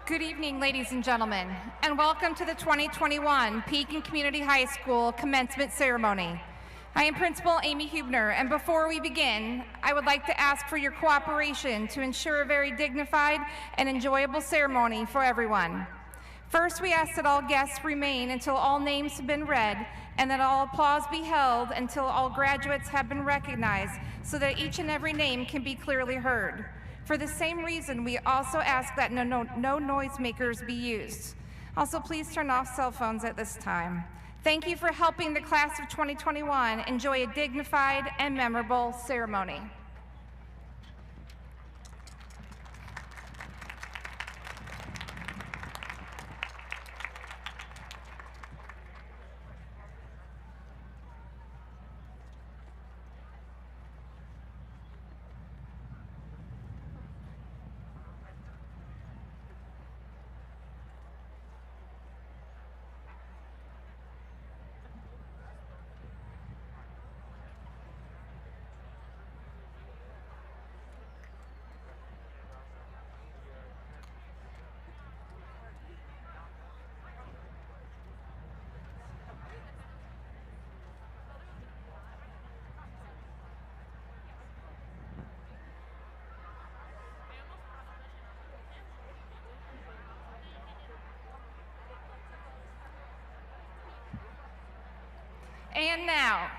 Good evening, ladies and gentlemen, and welcome to the 2021 Pekin Community High School Commencement Ceremony. I am Principal Amy Hubner, and before we begin, I would like to ask for your cooperation to ensure a very dignified and enjoyable ceremony for everyone. First, we ask that all guests remain until all names have been read and that all applause be held until all graduates have been recognized so that each and every name can be clearly heard. For the same reason, we also ask that no noisemakers be used. Also, please turn off cell phones at this time. Thank you for helping the class of 2021 enjoy a dignified and memorable ceremony. And now,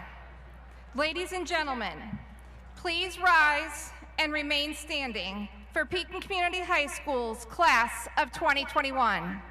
ladies and gentlemen, please rise and remain standing for Pekin Community High School's class of 2021.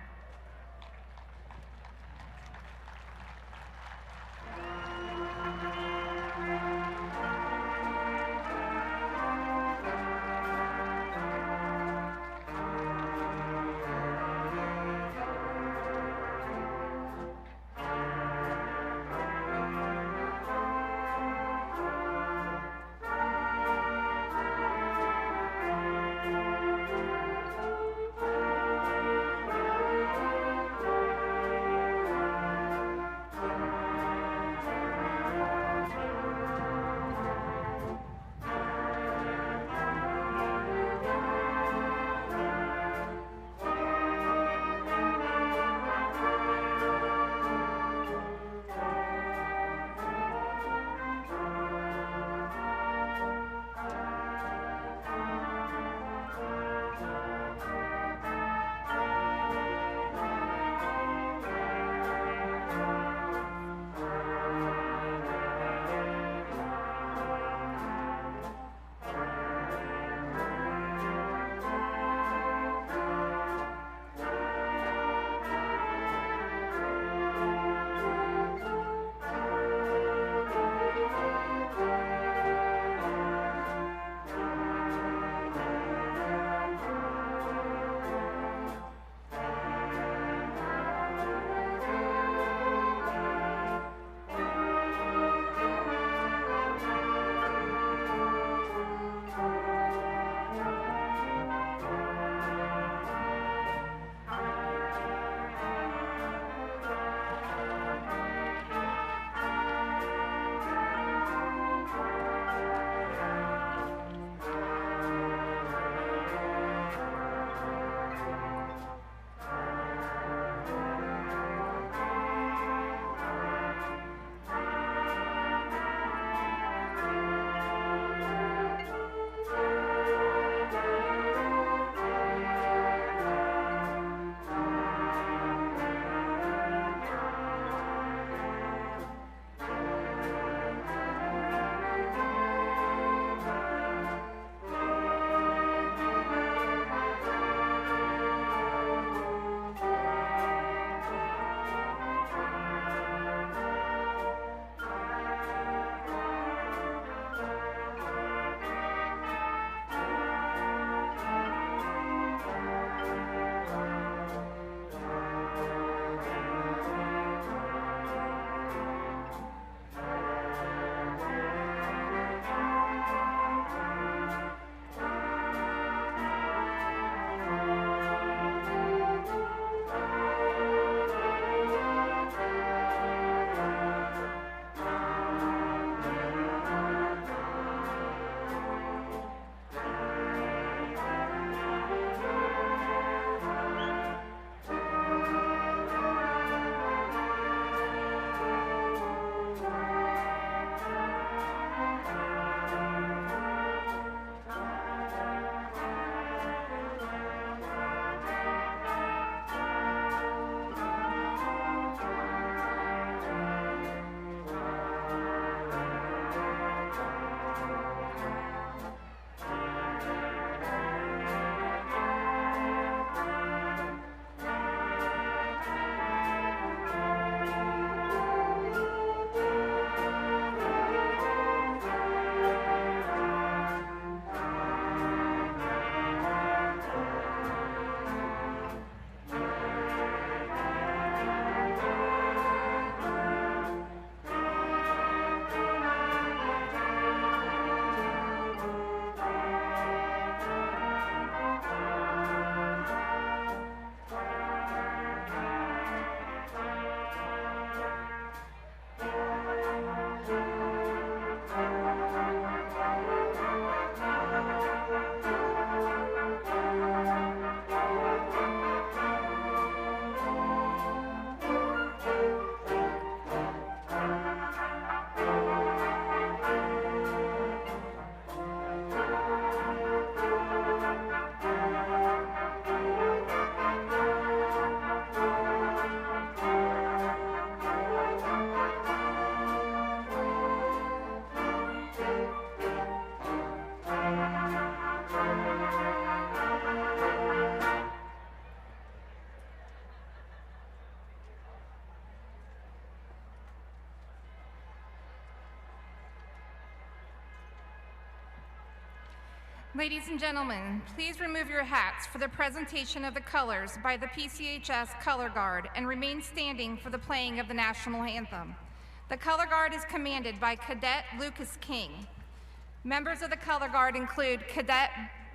Ladies and gentlemen, please remove your hats for the presentation of the colors by the PCHS Color Guard and remain standing for the playing of the national anthem. The Color Guard is commanded by Cadet Lucas King. Members of the Color Guard include Cadet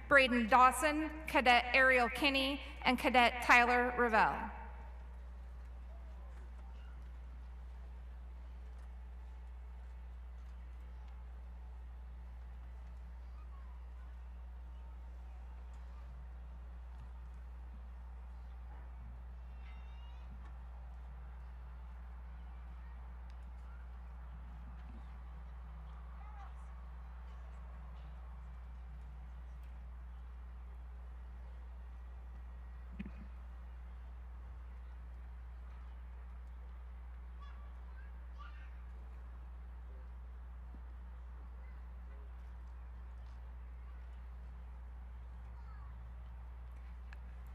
Braden Dawson, Cadet Ariel Kinney, and Cadet Tyler Revelle.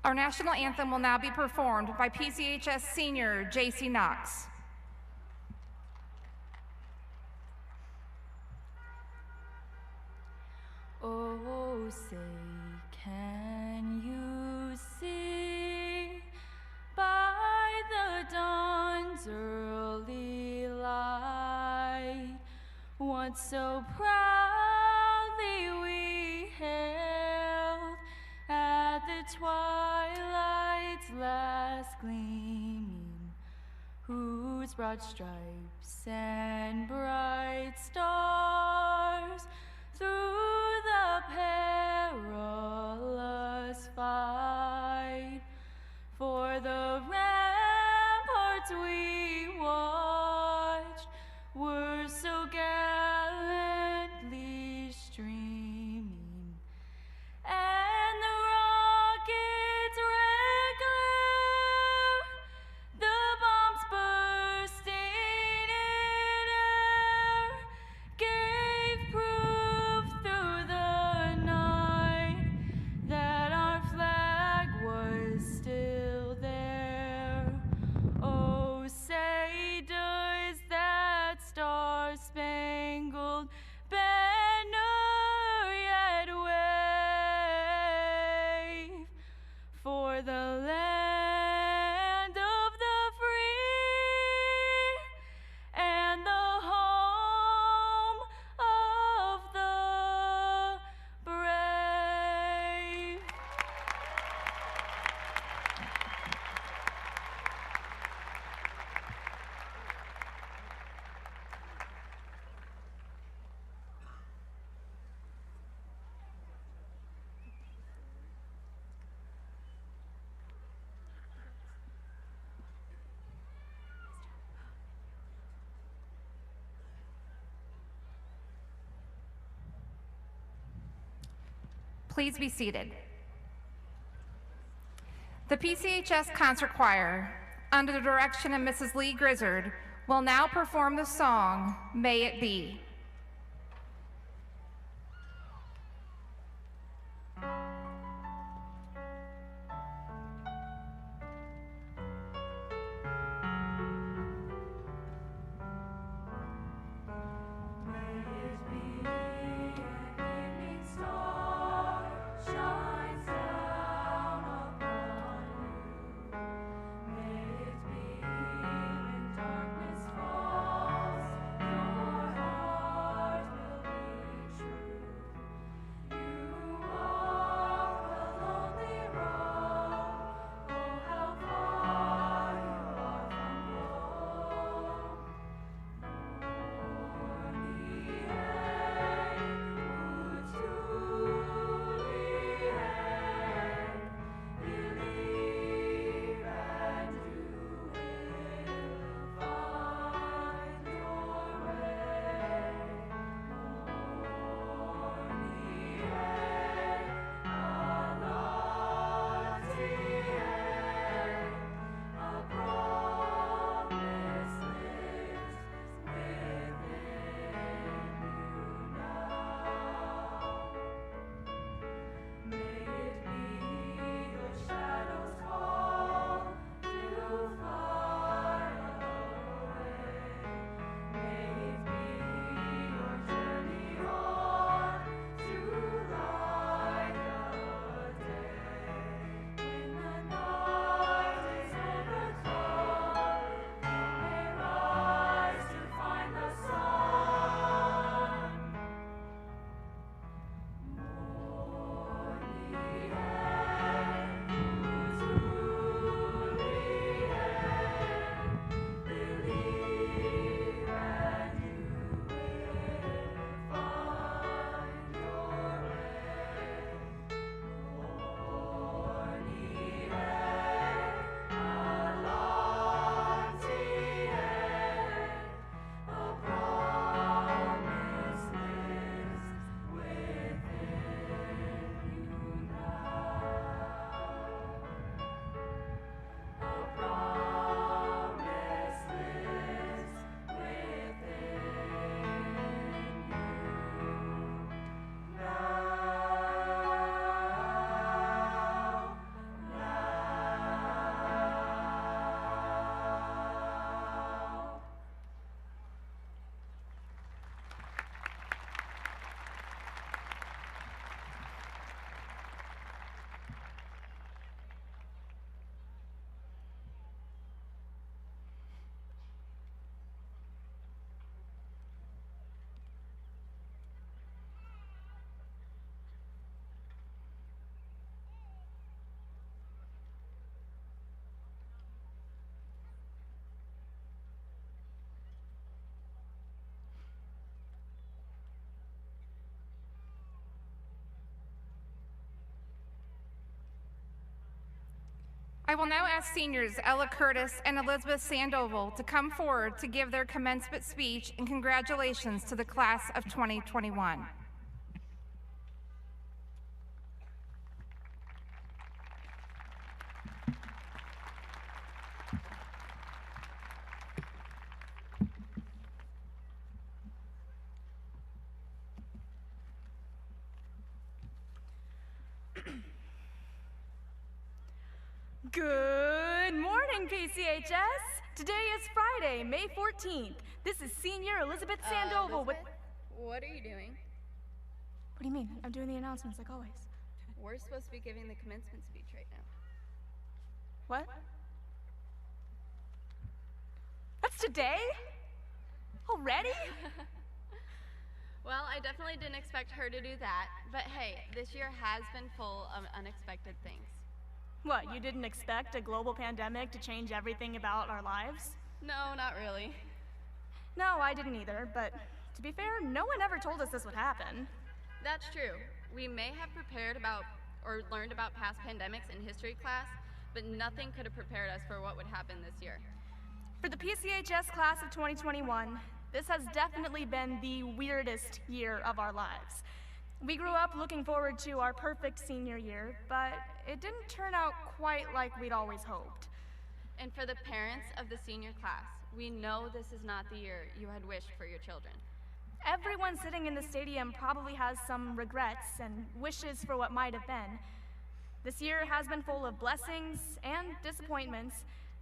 Our national anthem will now be performed by PCHS senior J.C. Knox. Oh, say, can you see by the dawn's early light what so proudly we hailed at the twilight's last gleaming, whose broad stripes and bright stars through the perilous fight for the ramparts we watched were so gallantly streaming, and the rockets' red glare, the bombs bursting in air, gave proof through the night that our flag was still there. Oh, say, does that star-spangled banner yet wave for the land of the free and the home of the brave? Please be seated. The PCHS Concert Choir, under the direction of Mrs. Lee Grizzard, will now perform the song, May It Be. Darkness falls, your heart I will now ask seniors Ella Curtis and Elizabeth Sandoval to come forward to give their commencement speech and congratulations to the class of 2021. Good morning, PCHS. Today is Friday, May 14th. This is Senior Elizabeth Sandoval with... What are you doing? What do you mean? I'm doing the announcements like always. We're supposed to be giving the commencement speech right now. What? That's today? Already? Well, I definitely didn't expect her to do that, but hey, this year has been full of unexpected things. What, you didn't expect a global pandemic to change everything about our lives? No, not really. No, I didn't either, but to be fair, no one ever told us this would happen. That's true. We may have prepared about or learned about past pandemics in history class, but nothing could have prepared us for what would happen this year. For the PCHS class of 2021, this has definitely been the weirdest year of our lives. We grew up looking forward to our perfect senior year, but it didn't turn out quite like we'd always hoped. And for the parents of the senior class, we know this is not the year you had wished for your children. Everyone sitting in the stadium probably has some regrets and wishes for what might have been. This year has been full of blessings and disappointments,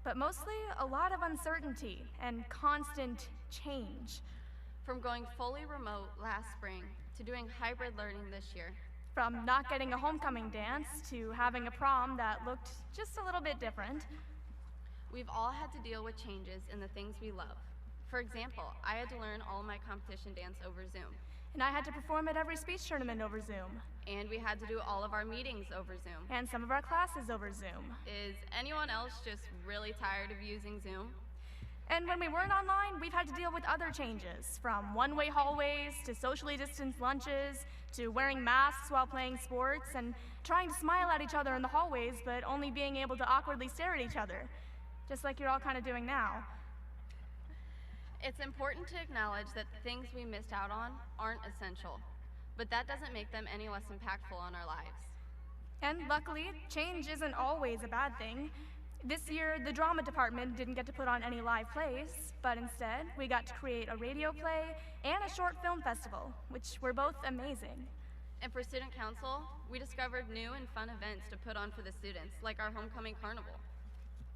but mostly a lot of uncertainty and constant change. From going fully remote last spring to doing hybrid learning this year. From not getting a homecoming dance to having a prom that looked just a little bit different. We've all had to deal with changes in the things we love. For example, I had to learn all my competition dance over Zoom. And I had to perform at every speech tournament over Zoom. And we had to do all of our meetings over Zoom. And some of our classes over Zoom. Is anyone else just really tired of using Zoom? And when we weren't online, we've had to deal with other changes, from one-way hallways to socially distanced lunches, to wearing masks while playing sports, and trying to smile at each other in the hallways, but only being able to awkwardly stare at each other, just like you're all kind of doing now. It's important to acknowledge that the things we missed out on aren't essential, but that doesn't make them any less impactful on our lives. And luckily, change isn't always a bad thing. This year, the drama department didn't get to put on any live plays, but instead, we got to create a radio play and a short film festival, which were both amazing. And for student council, we discovered new and fun events to put on for the students, like our homecoming carnival.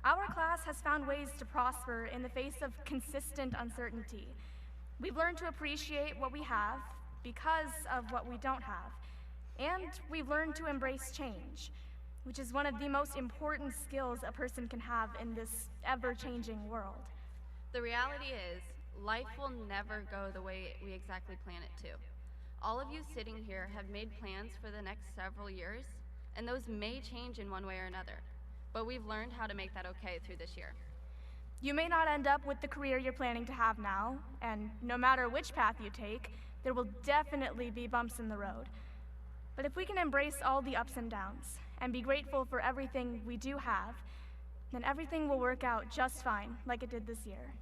Our class has found ways to prosper in the face of consistent uncertainty. We've learned to appreciate what we have because of what we don't have, and we've learned to embrace change, which is one of the most important skills a person can have in this ever-changing world. The reality is, life will never go the way we exactly plan it to. All of you sitting here have made plans for the next several years, and those may change in one way or another, but we've learned how to make that okay through this year. You may not end up with the career you're planning to have now, and no matter which path you take, there will definitely be bumps in the road. But if we can embrace all the ups and downs, and be grateful for everything we do have, then everything will work out just fine, like it did this year.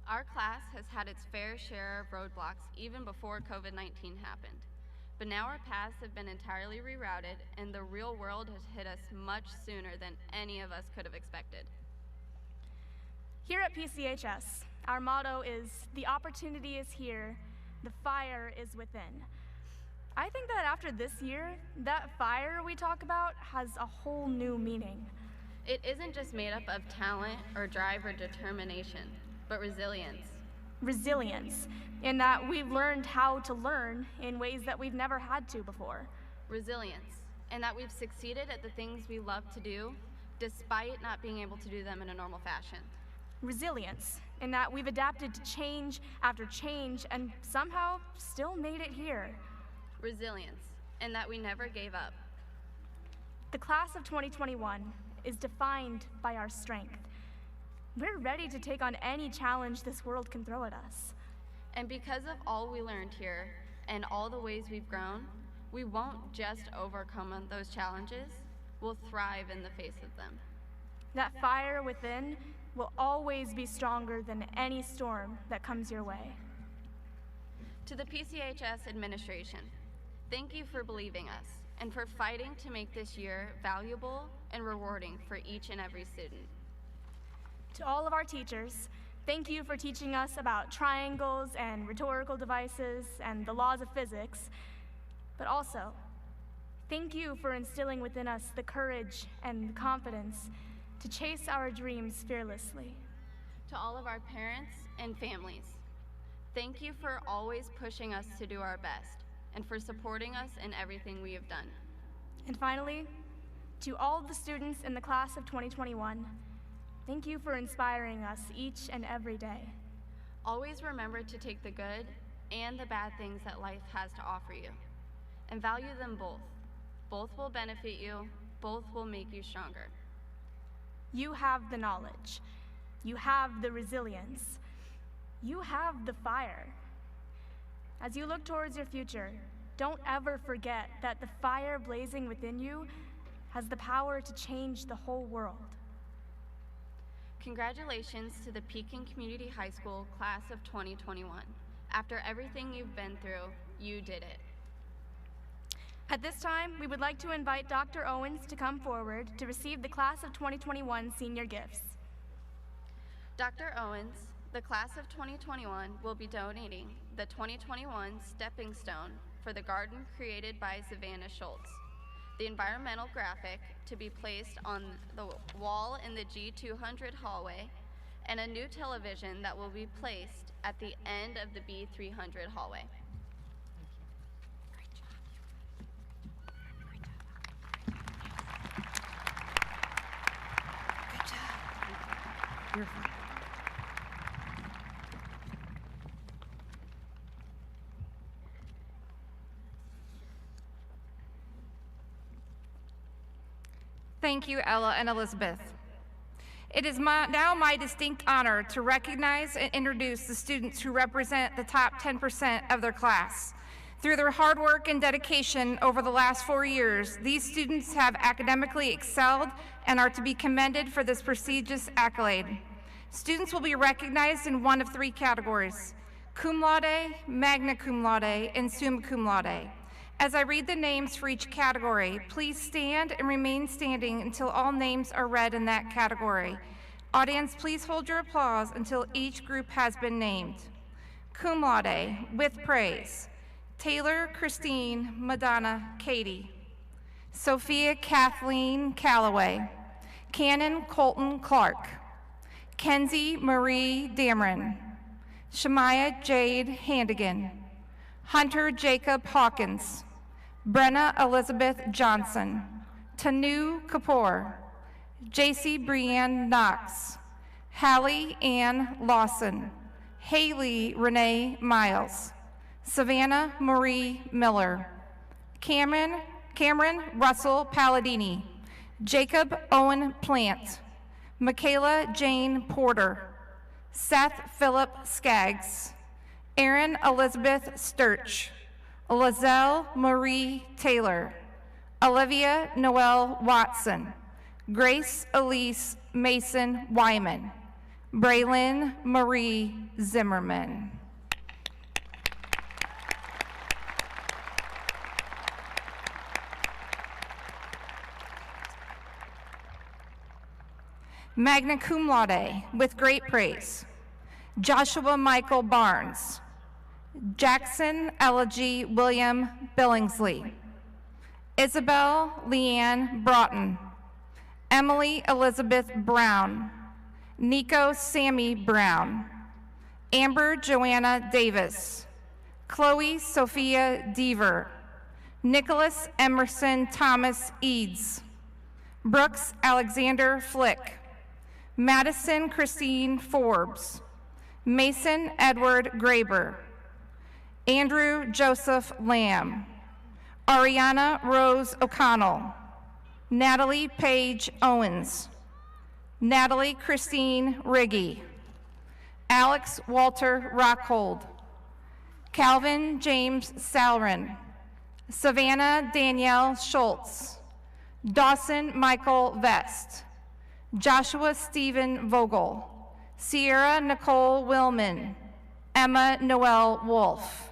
Our class has had its fair share of roadblocks even before COVID-19 happened. But now our paths have been entirely rerouted, and the real world has hit us much sooner than any of us could have expected. Here at PCHS, our motto is, "The opportunity is here, the fire is within." I think that after this year, that fire we talk about has a whole new meaning. It isn't just made up of talent or drive or determination, but resilience. Resilience, in that we've learned how to learn in ways that we've never had to before. Resilience, in that we've succeeded at the things we love to do, despite not being able to do them in a normal fashion. Resilience, in that we've adapted to change after change and somehow still made it here. Resilience, in that we never gave up. The class of 2021 is defined by our strength. We're ready to take on any challenge this world can throw at us. And because of all we learned here and all the ways we've grown, we won't just overcome those challenges, we'll thrive in the face of them. That fire within will always be stronger than any storm that comes your way. To the PCHS administration, thank you for believing us and for fighting to make this year valuable and rewarding for each and every student. To all of our teachers, thank you for teaching us about triangles and rhetorical devices and the laws of physics, but also, thank you for instilling within us the courage and confidence to chase our dreams fearlessly. To all of our parents and families, thank you for always pushing us to do our best and for supporting us in everything we have done. And finally, to all of the students in the class of 2021, thank you for inspiring us each and every day. Always remember to take the good and the bad things that life has to offer you, and value them both. Both will benefit you, both will make you stronger. You have the knowledge, you have the resilience, you have the fire. As you look towards your future, don't ever forget that the fire blazing within you has the power to change the whole world. Congratulations to the Pekin Community High School class of 2021. After everything you've been through, you did it. At this time, we would like to invite Dr. Owens to come forward to receive the class of 2021 senior gifts. Dr. Owens, the class of 2021 will be donating the 2021 Stepping Stone for the garden created by Savannah Schultz, the environmental graphic to be placed on the wall in the G200 hallway, and a new television that will be placed at the end of the B300 hallway. You're fine. Thank you, Ella and Elizabeth. It is now my distinct honor to recognize and introduce the students who represent the top 10% of their class. Through their hard work and dedication over the last 4 years, these students have academically excelled and are to be commended for this prestigious accolade. Students will be recognized in one of 3 categories: cum laude, magna cum laude, and summa cum laude. As I read the names for each category, please stand and remain standing until all names are read in that category. Audience, please hold your applause until each group has been named. Cum laude, with praise: Taylor Christine Madonna Katie, Sophia Kathleen Calloway, Cannon Colton Clark, Kenzie Marie Dameron, Shemaya Jade Handigan, Hunter Jacob Hawkins, Brenna Elizabeth Johnson, Tanu Kapoor, JC Brianne Knox, Hallie Ann Lawson, Haley Renee Miles, Savannah Marie Miller, Cameron Russell Palladini, Jacob Owen Plant, Michaela Jane Porter, Seth Philip Skaggs, Erin Elizabeth Sturch, Lizelle Marie Taylor, Olivia Noel Watson, Grace Elise Mason Wyman, Braylon Marie Zimmerman. Magna cum laude, with great praise: Joshua Michael Barnes, Jackson Elegy William Billingsley, Isabel Leanne Broughton, Emily Elizabeth Brown, Nico Sammy Brown, Amber Joanna Davis, Chloe Sophia Deaver, Nicholas Emerson Thomas Eads, Brooks Alexander Flick, Madison Christine Forbes, Mason Edward Graber, Andrew Joseph Lamb, Ariana Rose O'Connell, Natalie Paige Owens, Natalie Christine Riggy, Alex Walter Rockhold, Calvin James Salrin, Savannah Danielle Schultz, Dawson Michael Vest, Joshua Stephen Vogel, Sierra Nicole Willman, Emma Noel Wolf.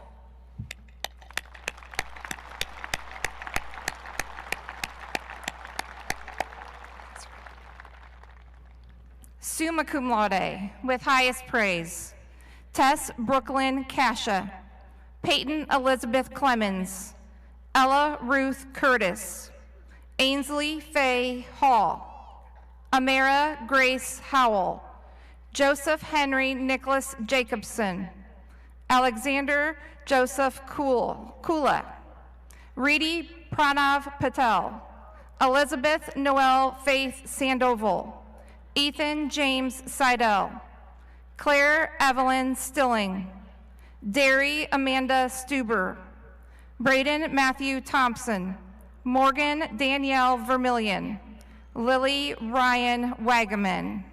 Summa cum laude, with highest praise, Tess Brooklyn Kasha, Peyton Elizabeth Clemens, Ella Ruth Curtis, Ainsley Faye Hall, Amara Grace Howell, Joseph Henry Nicholas Jacobson, Alexander Joseph Kula, Reedy Pranav Patel, Elizabeth Noel Faith Sandoval, Ethan James Seidel, Claire Evelyn Stilling, Derry Amanda Stuber, Braden Matthew Thompson, Morgan Danielle Vermillion, Lily Ryan Wagaman.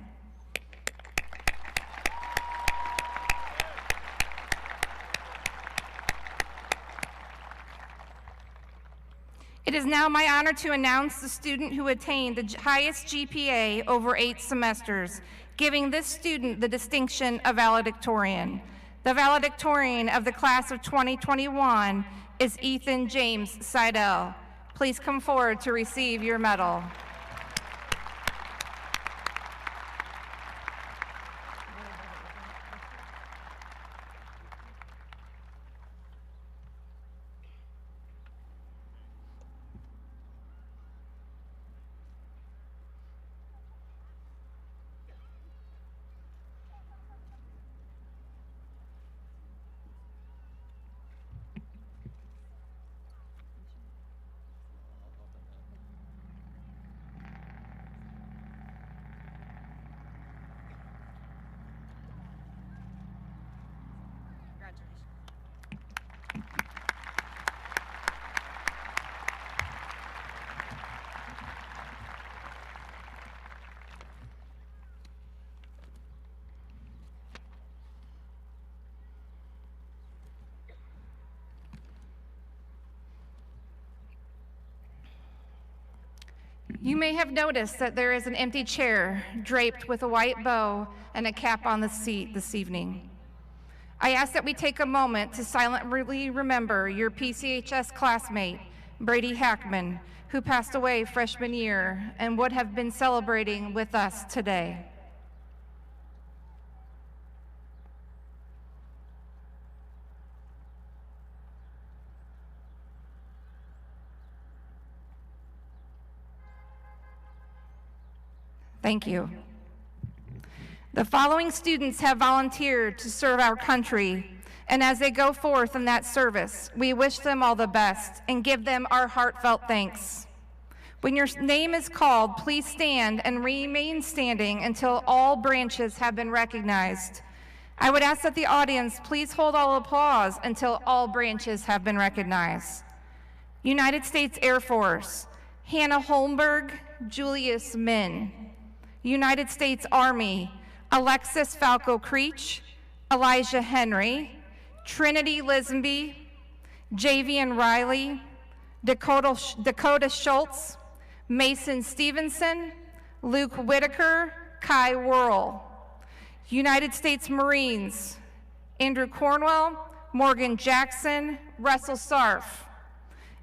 It is now my honor to announce the student who attained the highest GPA over 8 semesters, giving this student the distinction of valedictorian. The valedictorian of the class of 2021 is Ethan James Seidel. Please come forward to receive your medal. You may have noticed that there is an empty chair draped with a white bow and a cap on the seat this evening. I ask that we take a moment to silently remember your PCHS classmate, Brady Hackman, who passed away freshman year and would have been celebrating with us today. Thank you. The following students have volunteered to serve our country, and as they go forth in that service, we wish them all the best and give them our heartfelt thanks. When your name is called, please stand and remain standing until all branches have been recognized. I would ask that the audience please hold all applause until all branches have been recognized. United States Air Force, Hannah Holmberg, Julius Min. United States Army, Alexis Falco Creech, Elijah Henry, Trinity Lisenby, Javian Riley, Dakota Schultz, Mason Stevenson, Luke Whitaker, Kai Worrell. United States Marines, Andrew Cornwell, Morgan Jackson, Russell Sarf.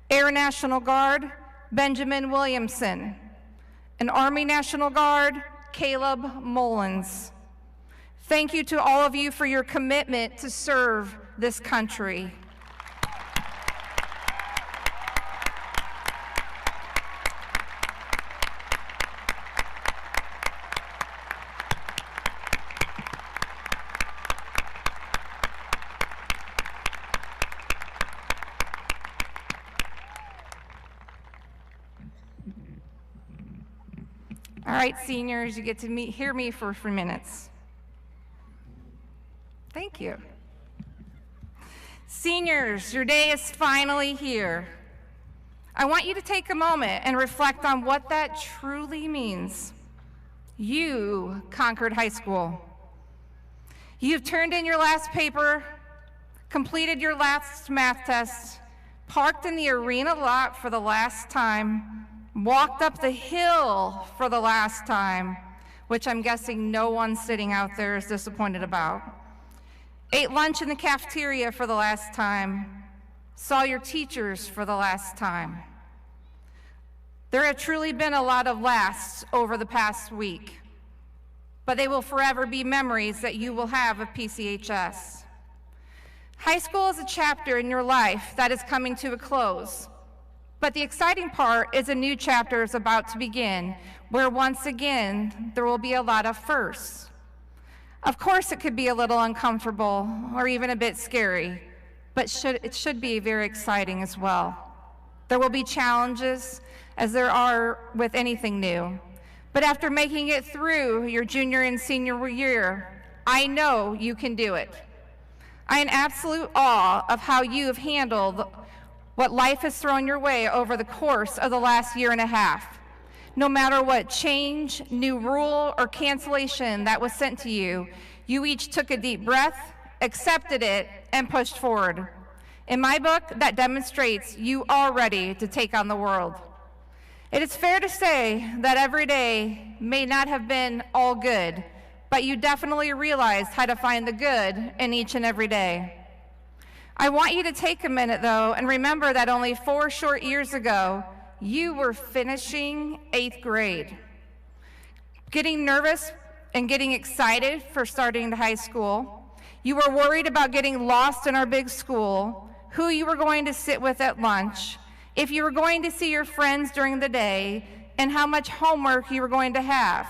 Air National Guard, Benjamin Williamson. And Army National Guard, Caleb Mullins. Thank you to all of you for your commitment to serve this country. All right, seniors, you get to hear me for 3 minutes. Thank you. Seniors, your day is finally here. I want you to take a moment and reflect on what that truly means. You conquered high school. You've turned in your last paper, completed your last math test, parked in the arena lot for the last time, walked up the hill for the last time, which I'm guessing no one sitting out there is disappointed about. Ate lunch in the cafeteria for the last time. Saw your teachers for the last time. There have truly been a lot of lasts over the past week, but they will forever be memories that you will have of PCHS. High school is a chapter in your life that is coming to a close, but the exciting part is a new chapter is about to begin, where once again, there will be a lot of firsts. Of course, it could be a little uncomfortable or even a bit scary, but it should be very exciting as well. There will be challenges, as there are with anything new. But after making it through your junior and senior year, I know you can do it. I am in absolute awe of how you have handled what life has thrown your way over the course of the last year and a half. No matter what change, new rule, or cancellation that was sent to you, you each took a deep breath, accepted it, and pushed forward. In my book, that demonstrates you are ready to take on the world. It is fair to say that every day may not have been all good, but you definitely realized how to find the good in each and every day. I want you to take a minute, though, and remember that only 4 short years ago, you were finishing 8th grade. Getting nervous and getting excited for starting high school. You were worried about getting lost in our big school, who you were going to sit with at lunch, if you were going to see your friends during the day, and how much homework you were going to have.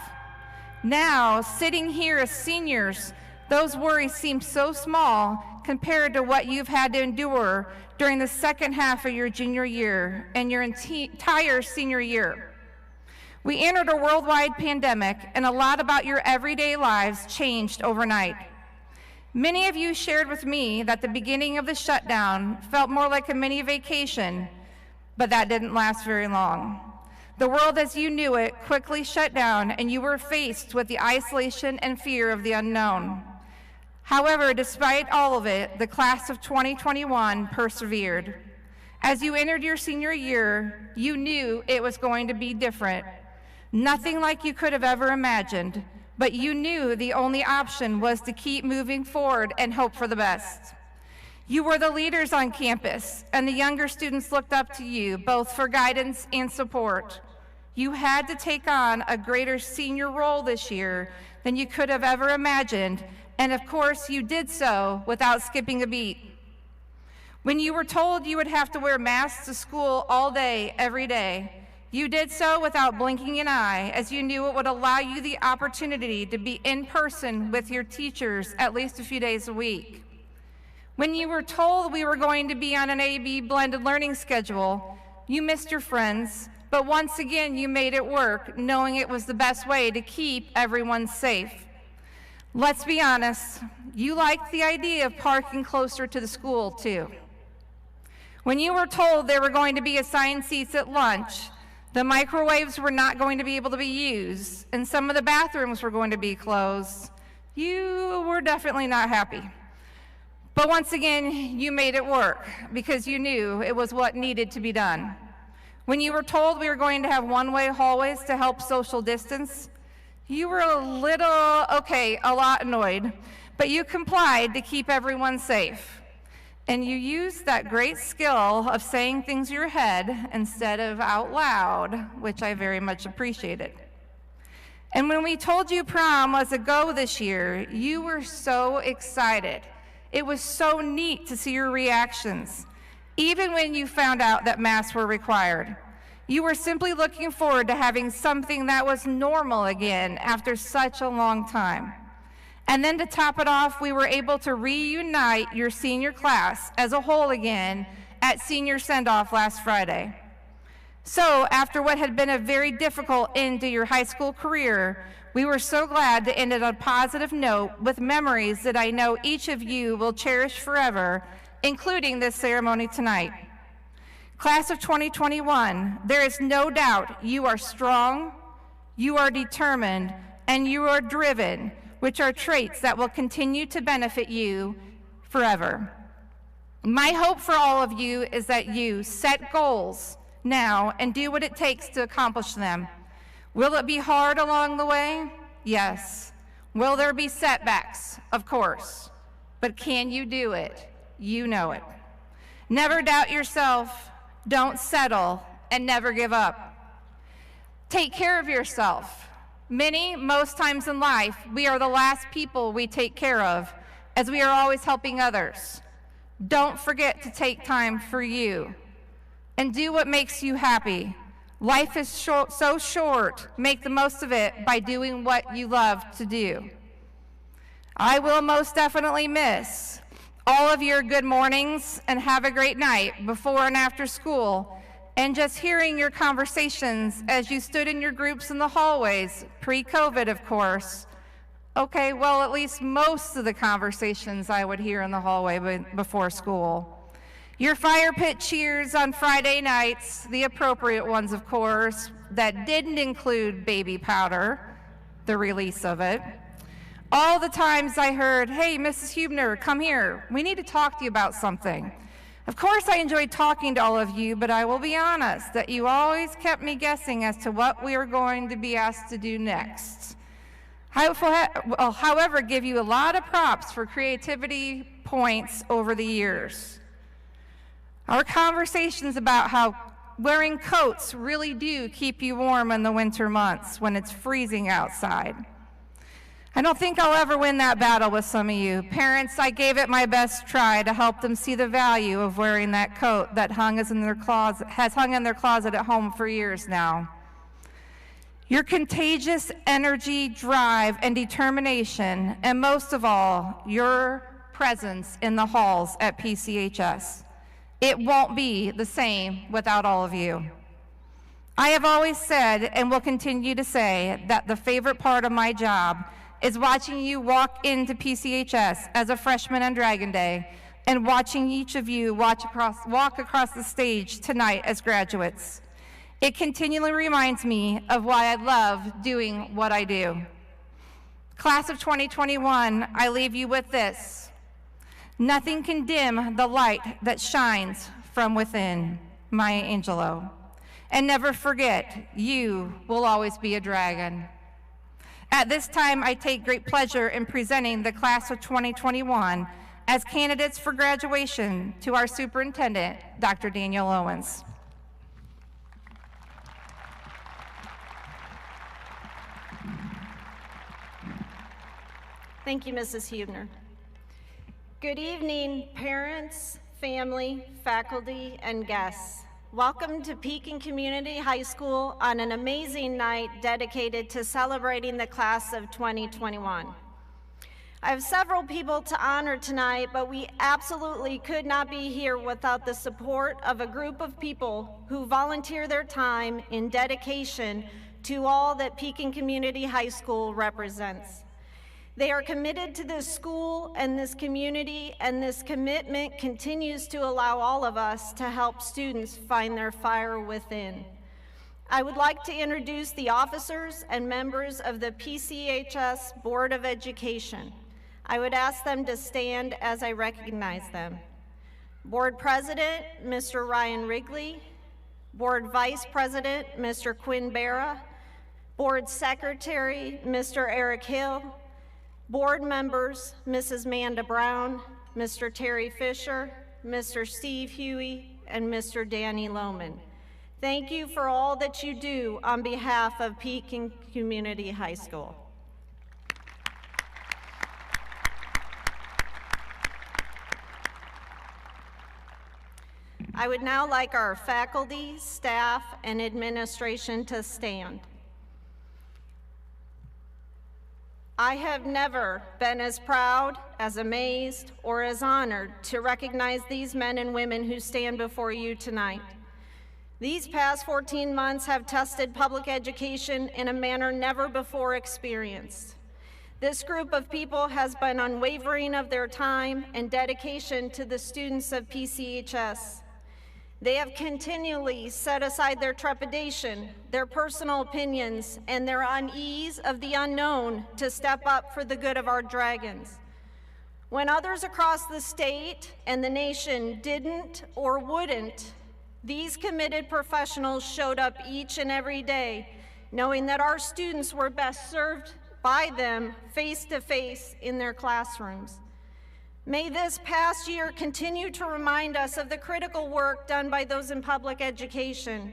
Now, sitting here as seniors, those worries seem so small compared to what you've had to endure during the second half of your junior year and your entire senior year. We entered a worldwide pandemic, and a lot about your everyday lives changed overnight. Many of you shared with me that the beginning of the shutdown felt more like a mini vacation, but that didn't last very long. The world as you knew it quickly shut down, and you were faced with the isolation and fear of the unknown. However, despite all of it, the class of 2021 persevered. As you entered your senior year, you knew it was going to be different. Nothing like you could have ever imagined, but you knew the only option was to keep moving forward and hope for the best. You were the leaders on campus, and the younger students looked up to you, both for guidance and support. You had to take on a greater senior role this year than you could have ever imagined, and of course, you did so without skipping a beat. When you were told you would have to wear masks to school all day, every day, you did so without blinking an eye, as you knew it would allow you the opportunity to be in person with your teachers at least a few days a week. When you were told we were going to be on an A-B blended learning schedule, you missed your friends, but once again you made it work, knowing it was the best way to keep everyone safe. Let's be honest, you liked the idea of parking closer to the school too. When you were told there were going to be assigned seats at lunch, the microwaves were not going to be able to be used, and some of the bathrooms were going to be closed, you were definitely not happy. But once again, you made it work because you knew it was what needed to be done. When you were told we were going to have one-way hallways to help social distance, you were a lot annoyed, but you complied to keep everyone safe. And you used that great skill of saying things in your head instead of out loud, which I very much appreciated. And when we told you prom was a go this year, you were so excited. It was so neat to see your reactions, even when you found out that masks were required. You were simply looking forward to having something that was normal again after such a long time. And then to top it off, we were able to reunite your senior class as a whole again at senior send-off last Friday. So after what had been a very difficult end to your high school career, we were so glad to end it on a positive note with memories that I know each of you will cherish forever, including this ceremony tonight. Class of 2021, there is no doubt you are strong, you are determined, and you are driven, which are traits that will continue to benefit you forever. My hope for all of you is that you set goals now and do what it takes to accomplish them. Will it be hard along the way? Yes. Will there be setbacks? Of course. But can you do it? You know it. Never doubt yourself, don't settle, and never give up. Take care of yourself. Most times in life, we are the last people we take care of, as we are always helping others. Don't forget to take time for you, and do what makes you happy. Life is so short. Make the most of it by doing what you love to do. I will most definitely miss all of your good mornings and have a great night before and after school, and just hearing your conversations as you stood in your groups in the hallways, pre-COVID, of course. Okay, well, at least most of the conversations I would hear in the hallway before school. Your fire pit cheers on Friday nights, the appropriate ones, of course, that didn't include baby powder, the release of it. All the times I heard, hey, Mrs. Hubner, come here. We need to talk to you about something. Of course, I enjoyed talking to all of you, but I will be honest that you always kept me guessing as to what we were going to be asked to do next. However, give you a lot of props for creativity points over the years. Our conversations about how wearing coats really do keep you warm in the winter months when it's freezing outside. I don't think I'll ever win that battle with some of you. Parents, I gave it my best try to help them see the value of wearing that coat that has hung in their closet at home for years now. Your contagious energy, drive, and determination, and most of all, your presence in the halls at PCHS. It won't be the same without all of you. I have always said, and will continue to say, that the favorite part of my job is watching you walk into PCHS as a freshman on Dragon Day, and watching each of you walk across the stage tonight as graduates. It continually reminds me of why I love doing what I do. Class of 2021, I leave you with this. Nothing can dim the light that shines from within, Maya Angelou. And never forget, you will always be a dragon. At this time, I take great pleasure in presenting the class of 2021 as candidates for graduation to our superintendent, Dr. Daniel Owens. Thank you, Mrs. Hubner. Good evening, parents, family, faculty, and guests. Welcome to Pekin Community High School on an amazing night dedicated to celebrating the class of 2021. I have several people to honor tonight, but we absolutely could not be here without the support of a group of people who volunteer their time in dedication to all that Pekin Community High School represents. They are committed to this school and this community, and this commitment continues to allow all of us to help students find their fire within. I would like to introduce the officers and members of the PCHS Board of Education. I would ask them to stand as I recognize them. Board President, Mr. Ryan Wrigley. Board Vice President, Mr. Quinn Barra. Board Secretary, Mr. Eric Hill. Board members, Mrs. Manda Brown, Mr. Terry Fisher, Mr. Steve Huey, and Mr. Danny Lohman. Thank you for all that you do on behalf of Pekin Community High School. I would now like our faculty, staff, and administration to stand. I have never been as proud, as amazed, or as honored to recognize these men and women who stand before you tonight. These past 14 months have tested public education in a manner never before experienced. This group of people has been unwavering of their time and dedication to the students of PCHS. They have continually set aside their trepidation, their personal opinions, and their unease of the unknown to step up for the good of our dragons. When others across the state and the nation didn't or wouldn't, these committed professionals showed up each and every day, knowing that our students were best served by them face to face in their classrooms. May this past year continue to remind us of the critical work done by those in public education.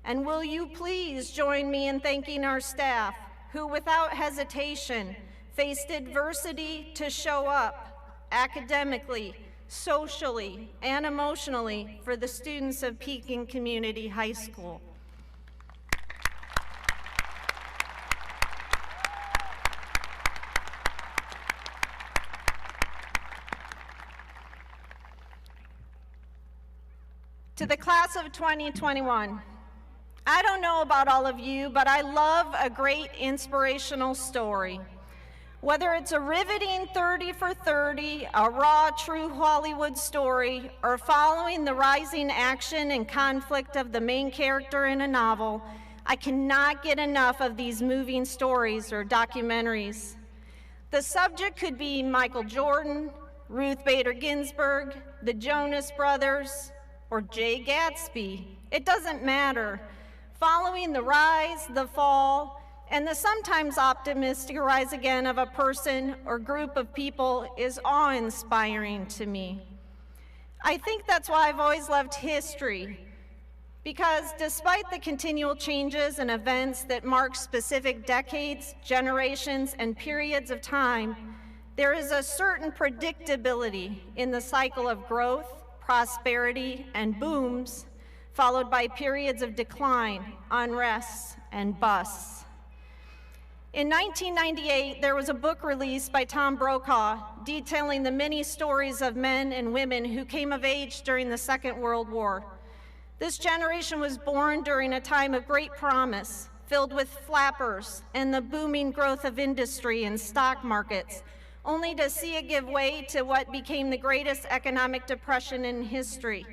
And will you please join me in thanking our staff, who without hesitation faced adversity to show up academically, socially, and emotionally for the students of Pekin Community High School. To the class of 2021, I don't know about all of you, but I love a great inspirational story. Whether it's a riveting 30 for 30, a raw, true Hollywood story, or following the rising action and conflict of the main character in a novel, I cannot get enough of these moving stories or documentaries. The subject could be Michael Jordan, Ruth Bader Ginsburg, the Jonas Brothers, or Jay Gatsby. It doesn't matter. Following the rise, the fall, and the sometimes optimistic rise again of a person or group of people is awe-inspiring to me. I think that's why I've always loved history, because despite the continual changes and events that mark specific decades, generations, and periods of time, there is a certain predictability in the cycle of growth, prosperity, and booms, followed by periods of decline, unrest, and busts. In 1998, there was a book released by Tom Brokaw detailing the many stories of men and women who came of age during the Second World War. This generation was born during a time of great promise, filled with flappers and the booming growth of industry and stock markets, only to see it give way to what became the greatest economic depression in history.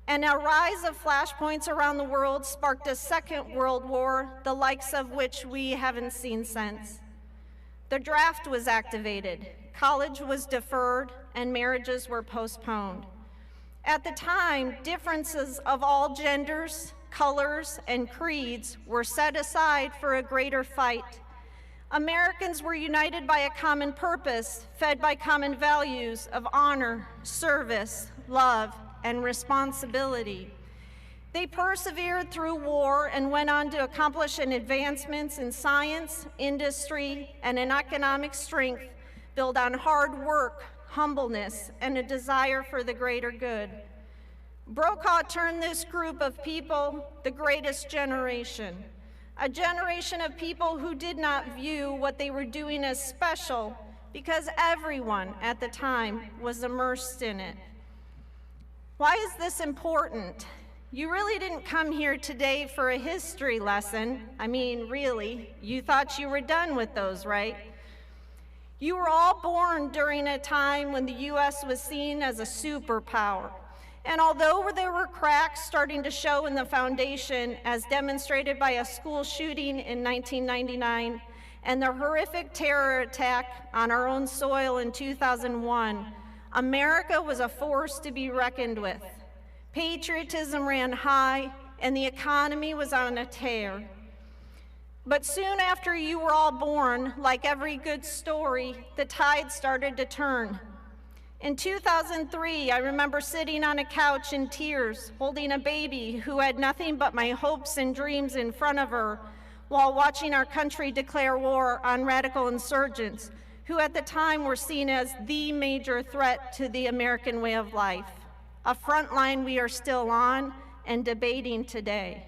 And a rise of flashpoints around the world sparked a Second World War, the likes of which we haven't seen since. The draft was activated, college was deferred, and marriages were postponed. At the time, differences of all genders, colors, and creeds were set aside for a greater fight. Americans were united by a common purpose, fed by common values of honor, service, love, and responsibility. They persevered through war and went on to accomplish advancements in science, industry, and in economic strength, built on hard work, humbleness, and a desire for the greater good. Brokaw termed this group of people the greatest generation. A generation of people who did not view what they were doing as special because everyone at the time was immersed in it. Why is this important? You really didn't come here today for a history lesson. I mean, really, you thought you were done with those, right? You were all born during a time when the U.S. was seen as a superpower. And although there were cracks starting to show in the foundation, as demonstrated by a school shooting in 1999 and the horrific terror attack on our own soil in 2001, America was a force to be reckoned with. Patriotism ran high, and the economy was on a tear. But soon after you were all born, like every good story, the tide started to turn. In 2003, I remember sitting on a couch in tears, holding a baby who had nothing but my hopes and dreams in front of her, while watching our country declare war on radical insurgents, who at the time were seen as the major threat to the American way of life, a front line we are still on and debating today.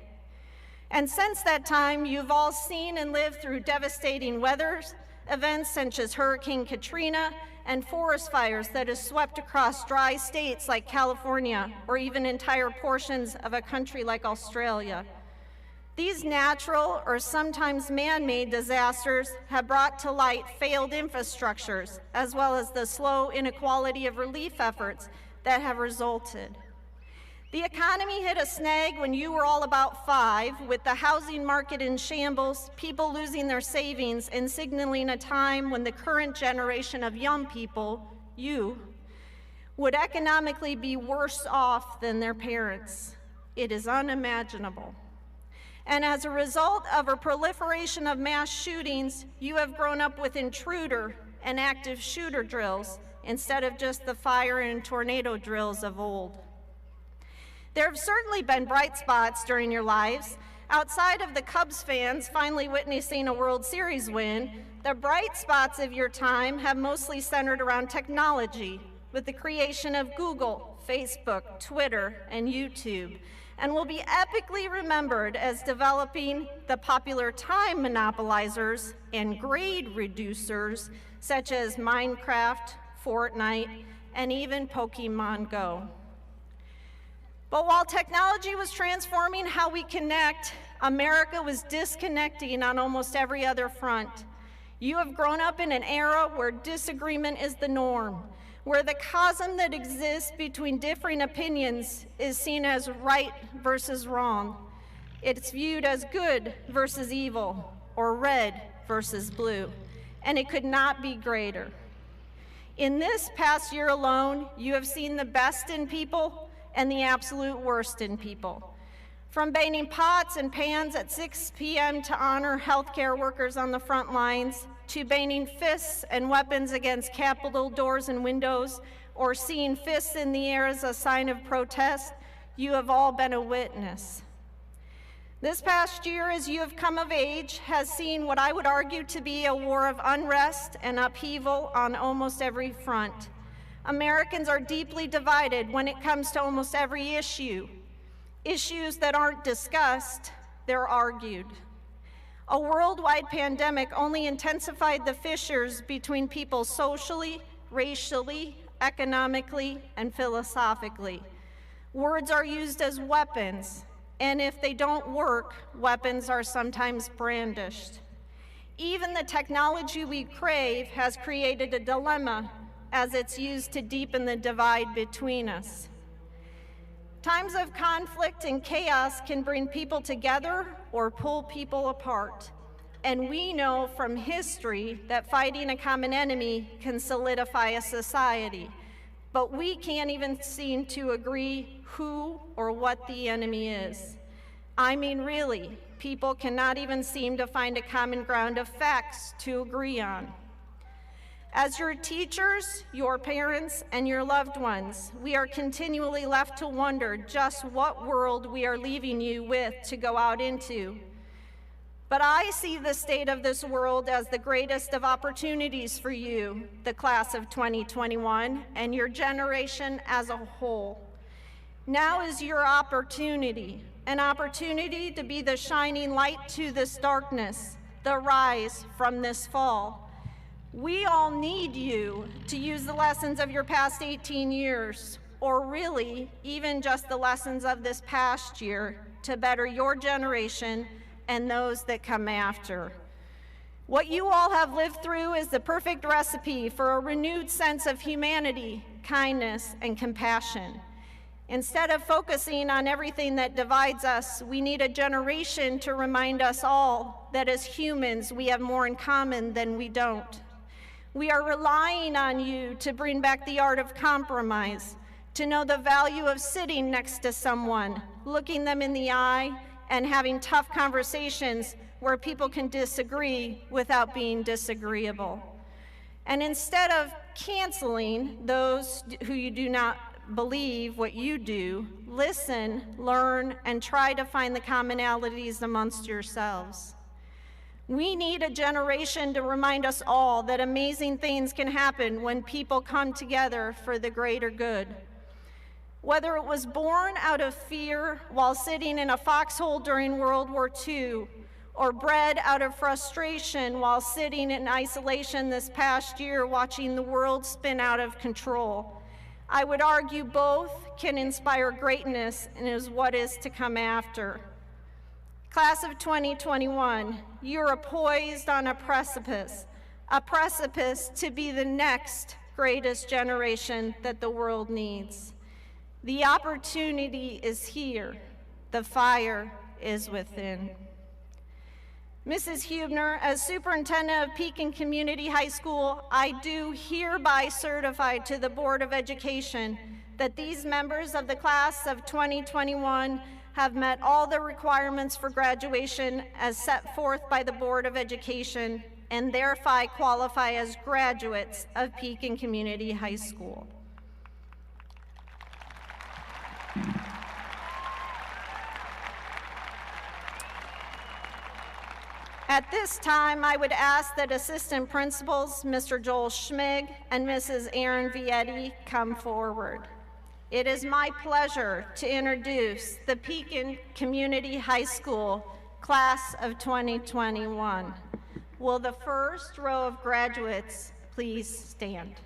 And since that time, you've all seen and lived through devastating weather events such as Hurricane Katrina and forest fires that have swept across dry states like California or even entire portions of a country like Australia. These natural or sometimes man-made disasters have brought to light failed infrastructures, as well as the slow inequality of relief efforts that have resulted. The economy hit a snag when you were all about 5, with the housing market in shambles, people losing their savings, and signaling a time when the current generation of young people, you, would economically be worse off than their parents. It is unimaginable. And as a result of a proliferation of mass shootings, you have grown up with intruder and active shooter drills instead of just the fire and tornado drills of old. There have certainly been bright spots during your lives. Outside of the Cubs fans finally witnessing a World Series win, the bright spots of your time have mostly centered around technology, with the creation of Google, Facebook, Twitter, and YouTube, and will be epically remembered as developing the popular time monopolizers and grade reducers such as Minecraft, Fortnite, and even Pokemon Go. But while technology was transforming how we connect, America was disconnecting on almost every other front. You have grown up in an era where disagreement is the norm, where the chasm that exists between differing opinions is seen as right versus wrong. It's viewed as good versus evil, or red versus blue, and it could not be greater. In this past year alone, you have seen the best in people and the absolute worst in people. From banging pots and pans at 6 p.m. to honor healthcare workers on the front lines, to banging fists and weapons against Capitol doors and windows, or seeing fists in the air as a sign of protest, you have all been a witness. This past year, as you have come of age, has seen what I would argue to be a war of unrest and upheaval on almost every front. Americans are deeply divided when it comes to almost every issue. Issues that aren't discussed, they're argued. A worldwide pandemic only intensified the fissures between people socially, racially, economically, and philosophically. Words are used as weapons, and if they don't work, weapons are sometimes brandished. Even the technology we crave has created a dilemma as it's used to deepen the divide between us. Times of conflict and chaos can bring people together or pull people apart. And we know from history that fighting a common enemy can solidify a society. But we can't even seem to agree who or what the enemy is. I mean, really, people cannot even seem to find a common ground of facts to agree on. As your teachers, your parents, and your loved ones, we are continually left to wonder just what world we are leaving you with to go out into. But I see the state of this world as the greatest of opportunities for you, the class of 2021, and your generation as a whole. Now is your opportunity, an opportunity to be the shining light to this darkness, the rise from this fall. We all need you to use the lessons of your past 18 years, or really, even just the lessons of this past year, to better your generation and those that come after. What you all have lived through is the perfect recipe for a renewed sense of humanity, kindness, and compassion. Instead of focusing on everything that divides us, we need a generation to remind us all that as humans, we have more in common than we don't. We are relying on you to bring back the art of compromise, to know the value of sitting next to someone, looking them in the eye, and having tough conversations where people can disagree without being disagreeable. And instead of canceling those who you do not believe what you do, listen, learn, and try to find the commonalities amongst yourselves. We need a generation to remind us all that amazing things can happen when people come together for the greater good. Whether it was born out of fear while sitting in a foxhole during World War II, or bred out of frustration while sitting in isolation this past year watching the world spin out of control, I would argue both can inspire greatness and is what is to come after. Class of 2021, you're poised on a precipice to be the next greatest generation that the world needs. The opportunity is here. The fire is within. Mrs. Hubner, as Superintendent of Pekin Community High School, I do hereby certify to the Board of Education that these members of the class of 2021 have met all the requirements for graduation as set forth by the Board of Education and thereby qualify as graduates of Pekin Community High School. At this time, I would ask that Assistant Principals, Mr. Joel Schmig and Mrs. Erin Vietti, come forward. It is my pleasure to introduce the Pekin Community High School Class of 2021. Will the first row of graduates please stand?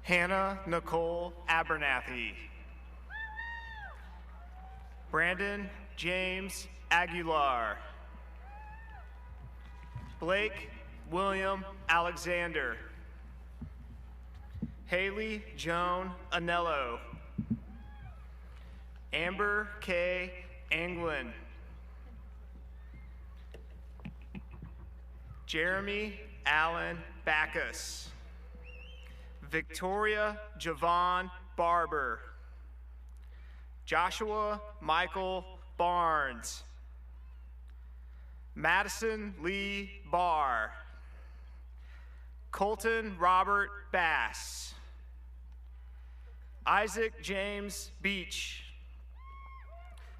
Hannah Nicole Abernathy. Brandon James Aguilar. Blake William Alexander. Haley Joan Anello. Amber K. Anglin. Jeremy Allen Backus. Victoria Javon Barber. Joshua Michael Barnes. Madison Lee Barr. Colton Robert Bass. Isaac James Beach.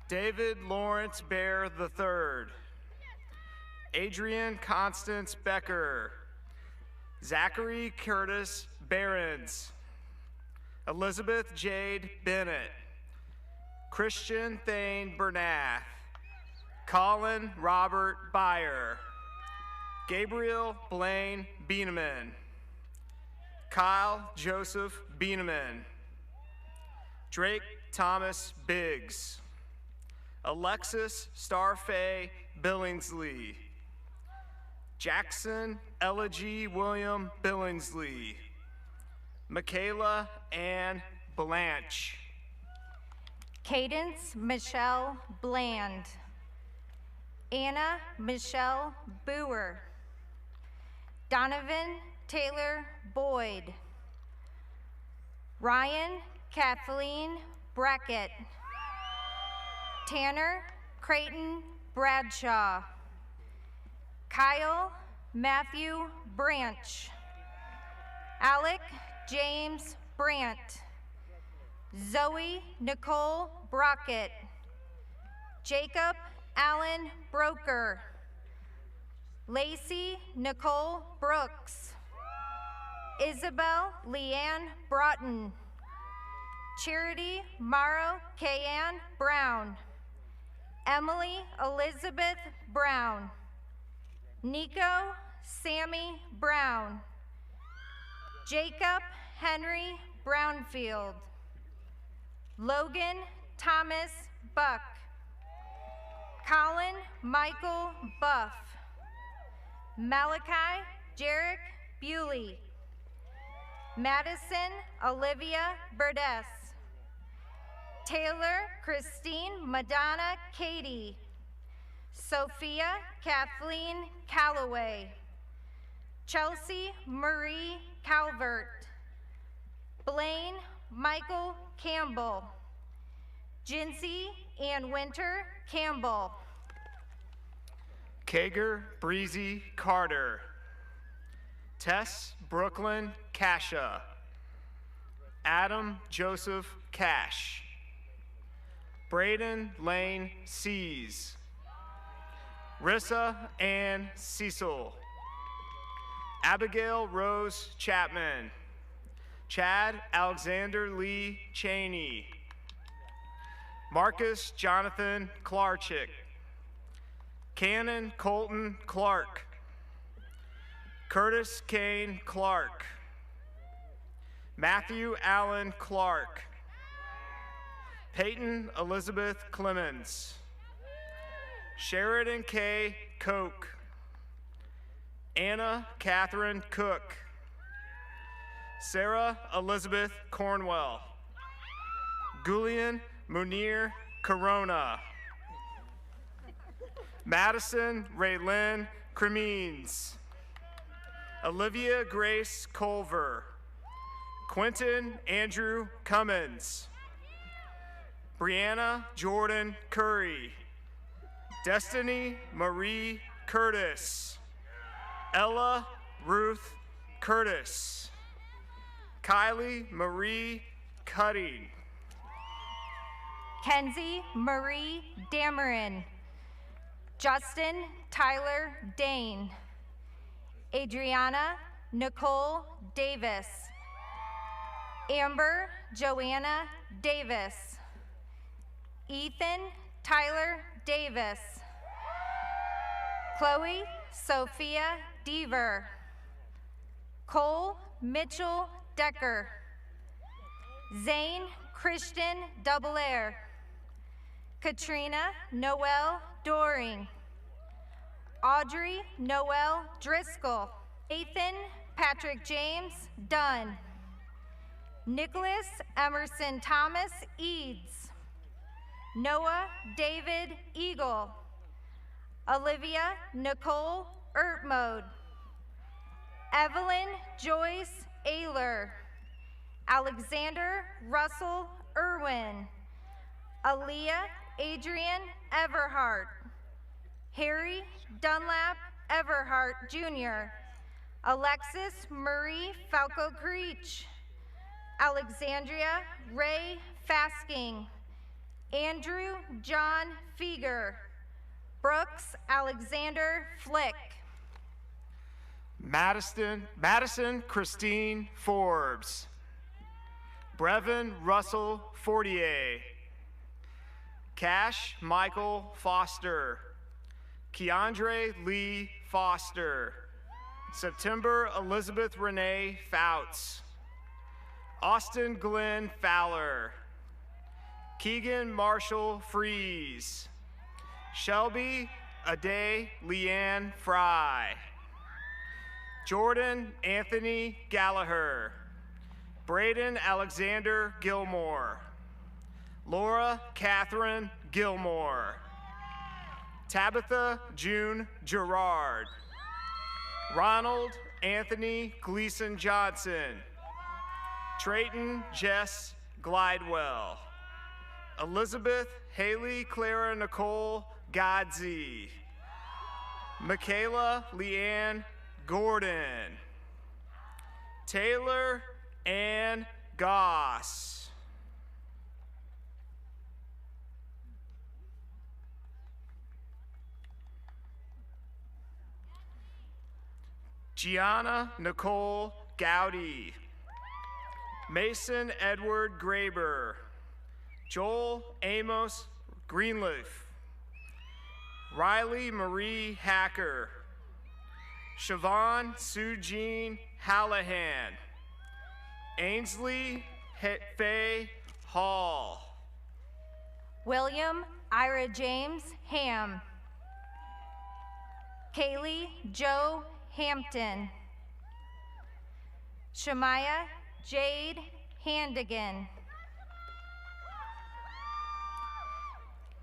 David Lawrence Bear III. Adrian Constance Becker. Zachary Curtis Behrens. Elizabeth Jade Bennett. Christian Thane Bernath. Colin Robert Byer. Gabriel Blaine Bieneman. Kyle Joseph Bieneman. Drake Thomas Biggs. Alexis Starfay Billingsley. Jackson Elegy William Billingsley. Michaela Ann Blanche. Cadence Michelle Bland. Anna Michelle Boer. Donovan Taylor Boyd. Ryan Kathleen Brackett. Tanner Creighton Bradshaw. Kyle Matthew Branch. Alec James Brandt. Zoe Nicole Brockett. Jacob Allen Broker. Lacey Nicole Brooks. Isabel Leanne Broughton. Charity Morrow Kayanne Brown. Emily Elizabeth Brown. Nico Sammy Brown. Jacob Henry Brownfield. Logan Thomas Buck. Colin Michael Buff. Malachi Jarek Bewley. Madison Olivia Burdess. Taylor Christine Madonna Katie. Sophia Kathleen Calloway. Chelsea Marie Calvert. Blaine Michael Campbell. Jinsey Ann Winter Campbell. Kager Breezy Carter. Tess Brooklyn Kasha. Adam Joseph Cash. Braden Lane Sees. Rissa Ann Cecil. Abigail Rose Chapman. Chad Alexander Lee Cheney. Marcus Jonathan Klarchik. Cannon Colton Clark. Curtis Kane Clark. Matthew Allen Clark. Peyton Elizabeth Clemens. Sheridan K. Koch. Anna Catherine Cook. Sarah Elizabeth Cornwell. Gulian Munir Corona. Madison Raylyn Cremines. Olivia Grace Culver. Quentin Andrew Cummins. Brianna Jordan Curry. Destiny Marie Curtis. Ella Ruth Curtis. Kylie Marie Cutting. Kenzie Marie Dameron. Justin Tyler Dane. Adriana Nicole Davis. Amber Joanna Davis. Ethan Tyler Davis. Chloe Sophia Deaver. Cole Mitchell Decker. Zane Christian Doubleair. Katrina Noel Doring. Audrey Noel Driscoll. Nathan Patrick James Dunn. Nicholas Emerson Thomas Eads. Noah David Eagle. Olivia Nicole Ertmode. Evelyn Joyce Ayler. Alexander Russell Irwin. Aaliyah Adrian Everhart. Harry Dunlap Everhart Jr. Alexis Marie Falco Creech. Alexandria Ray Fasking. Andrew John Feeger. Brooks Alexander Flick. Madison Christine Forbes. Brevin Russell Fortier. Cash Michael Foster. Keandre Lee Foster. September Elizabeth Renee Fouts. Austin Glenn Fowler. Keegan Marshall Freeze. Shelby Ade Leanne Fry. Jordan Anthony Gallagher. Braden Alexander Gilmore. Laura Catherine Gilmore. Tabitha June Gerard. Ronald Anthony Gleason Johnson. Trayton Jess Glidewell. Elizabeth Haley Clara Nicole Godsey. Michaela Leanne Gordon. Taylor Ann Goss. Gianna Nicole Gowdy. Mason Edward Graber. Joel Amos Greenleaf. Riley Marie Hacker. Siobhan Sue Jean Hallahan. Ainsley Faye Hall. William Ira James Ham. Kaylee Joe Hampton. Shemaya Jade Handigan.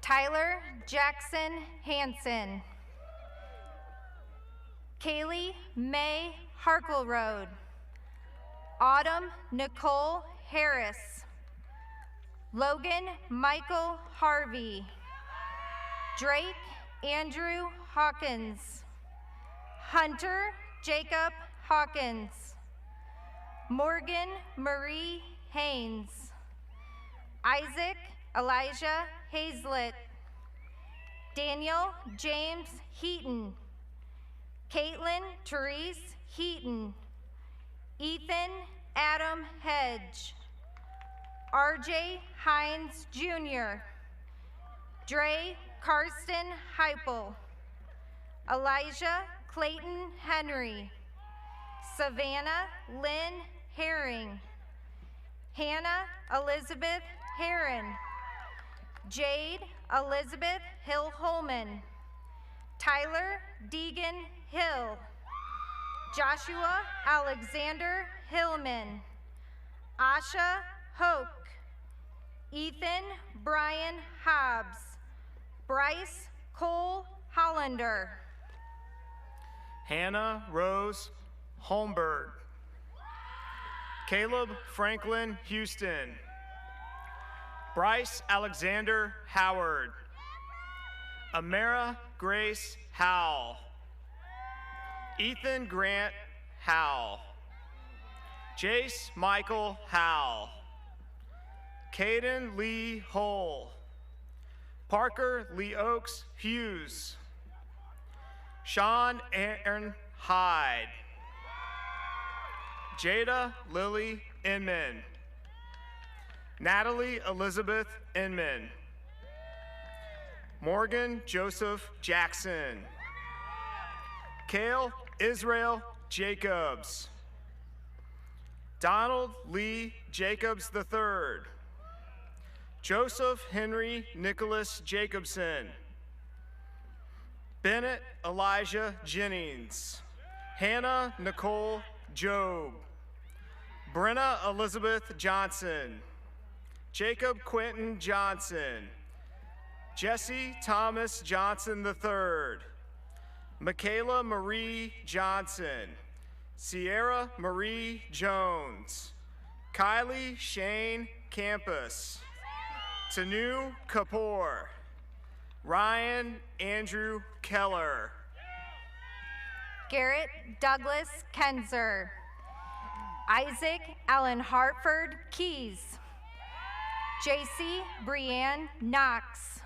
Tyler Jackson Hansen. Kaylee May Harkleroad. Autumn Nicole Harris. Logan Michael Harvey. Drake Andrew Hawkins. Hunter Jacob Hawkins. Morgan Marie Haynes. Isaac Elijah Hazlett. Daniel James Heaton. Caitlin Therese Heaton. Ethan Adam Hedge. RJ Hines Jr. Dre Karsten Heupel. Elijah Clayton Henry. Savannah Lynn Herring. Hannah Elizabeth Heron. Jade Elizabeth Hill Holman. Tyler Deegan Hill. Joshua Alexander Hillman. Asha Hoke. Ethan Brian Hobbs, Bryce Cole Hollander, Hannah Rose Holmberg, Caleb Franklin Houston, Bryce Alexander Howard, Amara Grace Howell, Ethan Grant Howell, Jace Michael Howell, Caden Lee Hull, Parker Lee Oaks Hughes, Sean Aaron Hyde, Jada Lily Inman, Natalie Elizabeth Inman, Morgan Joseph Jackson, Cale Israel Jacobs, Donald Lee Jacobs III, Joseph Henry Nicholas Jacobson, Bennett Elijah Jennings, Hannah Nicole Job, Brenna Elizabeth Johnson, Jacob Quentin Johnson, Jesse Thomas Johnson III, Michaela Marie Johnson, Sierra Marie Jones, Kylie Shane Campus, Tanu Kapoor, Ryan Andrew Keller, Garrett Douglas Kenzer, Isaac Allen Hartford Keys, JC Brianne Knox,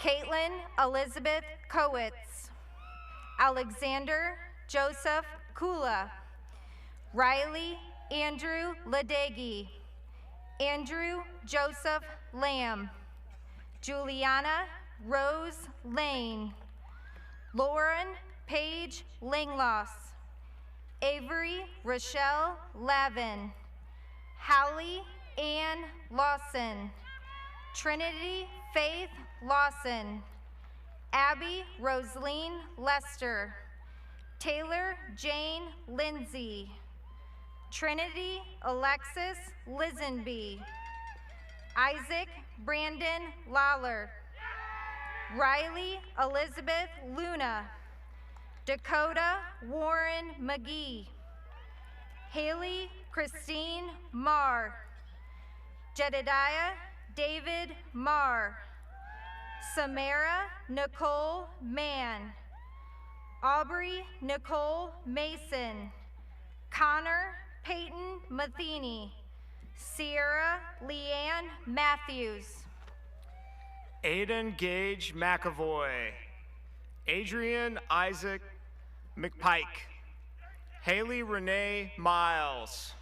Caitlin Elizabeth Kowitz, Alexander Joseph Kula, Riley Andrew Ladegi, Andrew Joseph Lamb, Juliana Rose Lane, Lauren Paige Langloss, Avery Rochelle Lavin, Hallie Ann Lawson, Trinity Faith Lawson, Abby Rosaline Lester, Taylor Jane Lindsay, Trinity Alexis Lisenby, Isaac Brandon Lawler, Riley Elizabeth Luna, Dakota Warren McGee, Haley Christine Marr, Jedediah David Marr, Samara Nicole Mann, Aubrey Nicole Mason, Connor Peyton Matheny, Sierra Leanne Matthews, Aiden Gage McAvoy, Adrian Isaac McPike, Haley Renee Miles,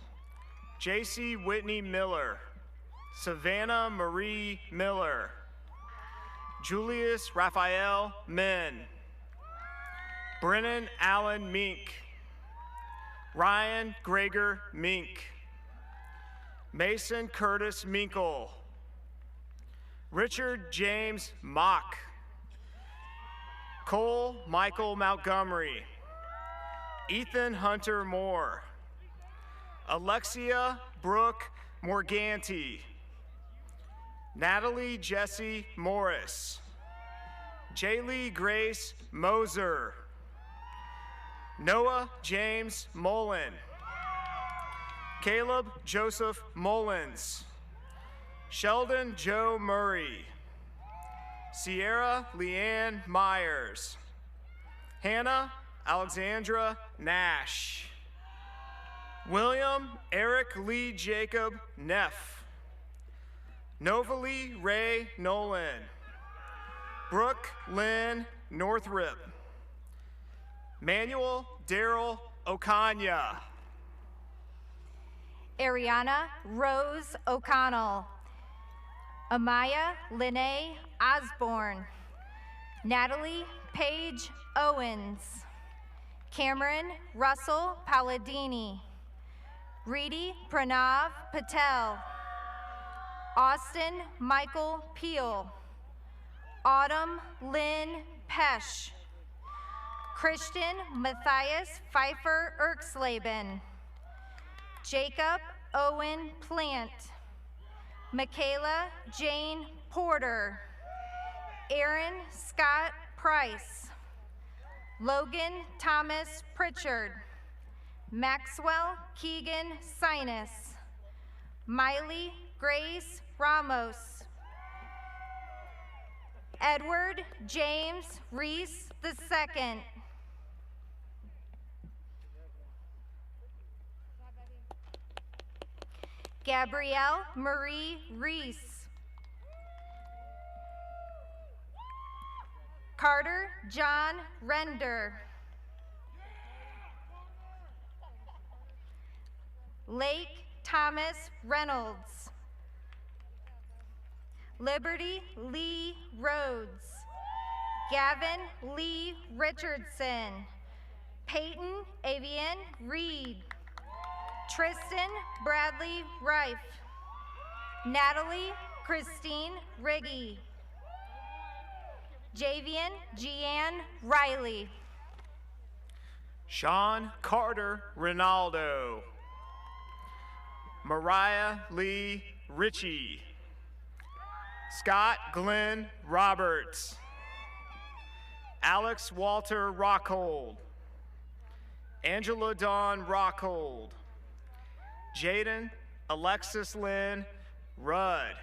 JC Whitney Miller, Savannah Marie Miller, Julius Raphael Min, Brennan Allen Mink, Ryan Greger Mink, Mason Curtis Minkle, Richard James Mock, Cole Michael Montgomery, Ethan Hunter Moore, Alexia Brooke Morganti, Natalie Jessie Morris, Jaylee Grace Moser, Noah James Mullen, Caleb Joseph Mullins, Sheldon Joe Murray, Sierra Leanne Myers, Hannah Alexandra Nash, William Eric Lee Jacob Neff, Novalee Ray Nolan, Brooke Lynn Northrop, Manuel Daryl Okanya, Ariana Rose O'Connell, Amaya Lene Osborne, Natalie Paige Owens, Cameron Russell Palladini, Reedy Pranav Patel, Austin Michael Peel, Autumn Lynn Pesch, Christian Matthias Pfeiffer Erksleben, Jacob Owen Plant, Michaela Jane Porter, Aaron Scott Price, Logan Thomas Pritchard, Maxwell Keegan Sinus, Miley Grace Ramos, Edward James Reese II, Gabrielle Marie Reese, Carter John Render, Lake Thomas Reynolds, Liberty Lee Rhodes, Gavin Lee Richardson, Peyton Avian Reed, Tristan Bradley Reif, Natalie Christine Riggy, Javian Jeanne Riley, Sean Carter Ronaldo, Mariah Lee Ritchie, Scott Glenn Roberts, Alex Walter Rockhold, Angela Dawn Rockhold, Jaden Alexis Lynn Rudd,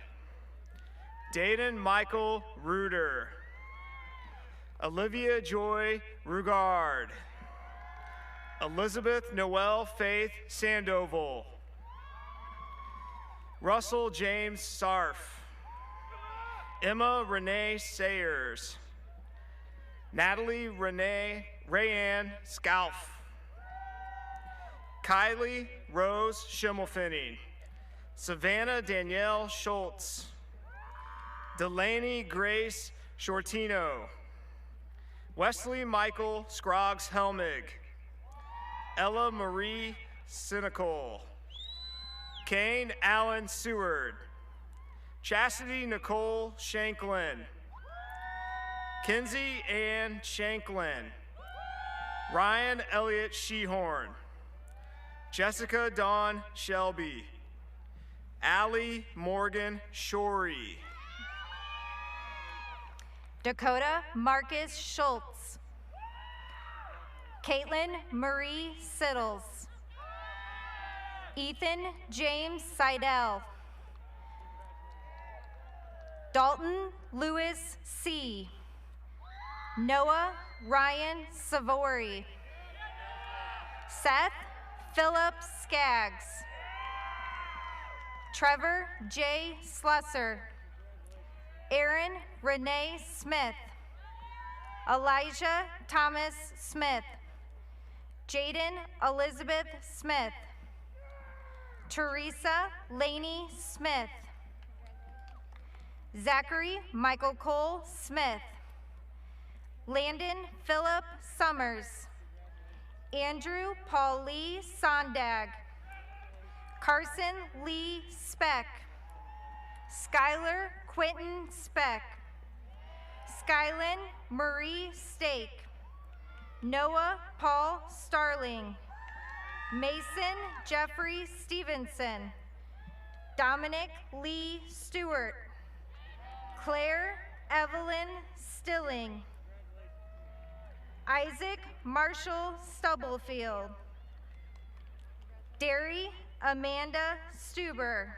Dayton Michael Reuter, Olivia Joy Rugard, Elizabeth Noel Faith Sandoval, Russell James Sarf, Emma Renee Sayers, Natalie Renee Rayanne Scalf, Kylie Rose Schimmelfinning, Savannah Danielle Schultz, Delaney Grace Shortino, Wesley Michael Scroggs Helmig, Ella Marie Cynical, Kane Allen Seward, Chastity Nicole Shanklin, Kinsey Ann Shanklin, Ryan Elliott Shehorn, Jessica Dawn Shelby, Allie Morgan Shorey, Dakota Marcus Schultz, Caitlin Marie Siddles, Ethan James Seidel, Dalton Lewis C., Noah Ryan Savory, Seth Philip Skaggs, Trevor J. Slusser, Aaron Renee Smith, Elijah Thomas Smith, Jaden Elizabeth Smith, Teresa Laney Smith, Zachary Michael Cole Smith, Landon Philip Summers, Andrew Paul Lee Sondag, Carson Lee Speck, Skylar Quentin Speck, Skylin Marie Stake, Noah Paul Starling, Mason Jeffrey Stevenson, Dominic Lee Stewart, Claire Evelyn Stilling, Isaac Marshall Stubblefield, Derry Amanda Stuber,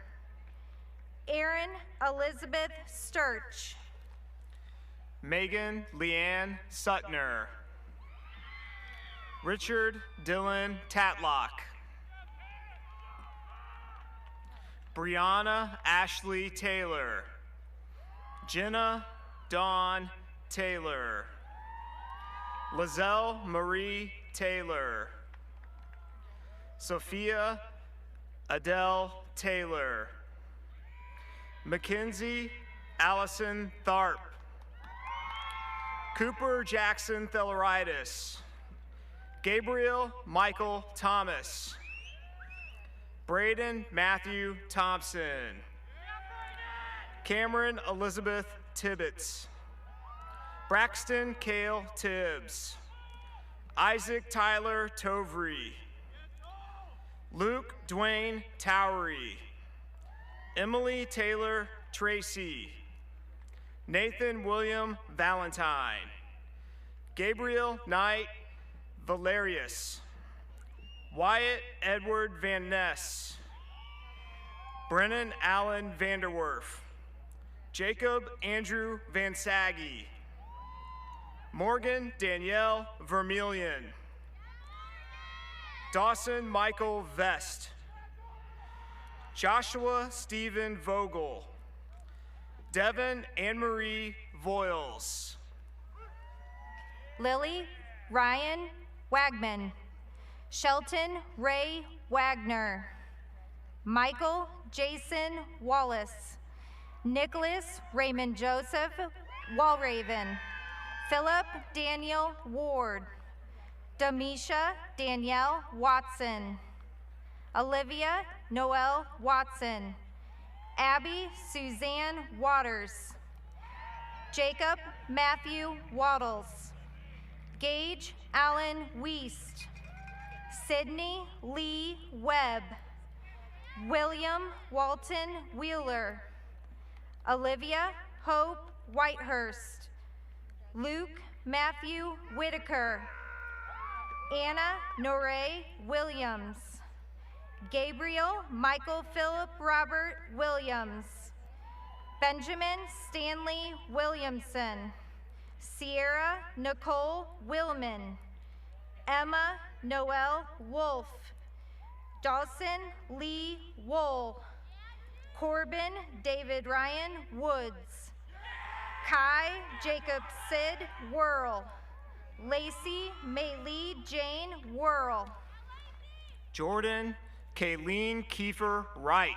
Erin Elizabeth Sturch, Megan Leanne Sutner, Richard Dylan Tatlock, Brianna Ashley Taylor, Jenna Dawn Taylor, Lizelle Marie Taylor, Sophia Adele Taylor, Mackenzie Allison Tharp, Cooper Jackson Theleritis, Gabriel Michael Thomas, Braden Matthew Thompson, Cameron Elizabeth Tibbetts, Braxton Cale Tibbs, Isaac Tyler Tovry, Luke Dwayne Towery, Emily Taylor Tracy, Nathan William Valentine, Gabriel Knight Valerius, Wyatt Edward Van Ness, Brennan Allen Vanderwerf, Jacob Andrew Van Saggy, Morgan Danielle Vermillion, Dawson Michael Vest, Joshua Stephen Vogel, Devin Anne-Marie Voiles, Lily Ryan Wagman, Shelton Ray Wagner, Michael Jason Wallace, Nicholas Raymond Joseph Walraven, Philip Daniel Ward, Demisha Danielle Watson, Olivia Noel Watson, Abby Suzanne Waters, Jacob Matthew Waddles, Gage Allen Weist, Sydney Lee Webb, William Walton Wheeler, Olivia Hope Whitehurst, Luke Matthew Whitaker, Anna Noree Williams, Gabriel Michael Philip Robert Williams, Benjamin Stanley Williamson, Sierra Nicole Willman, Emma Noel Wolf, Dawson Lee Wool, Corbin David Ryan Woods, Kai Jacob Sid Whirl, Lacey Maylee Jane Whirl, Jordan Kayleen Kiefer Wright,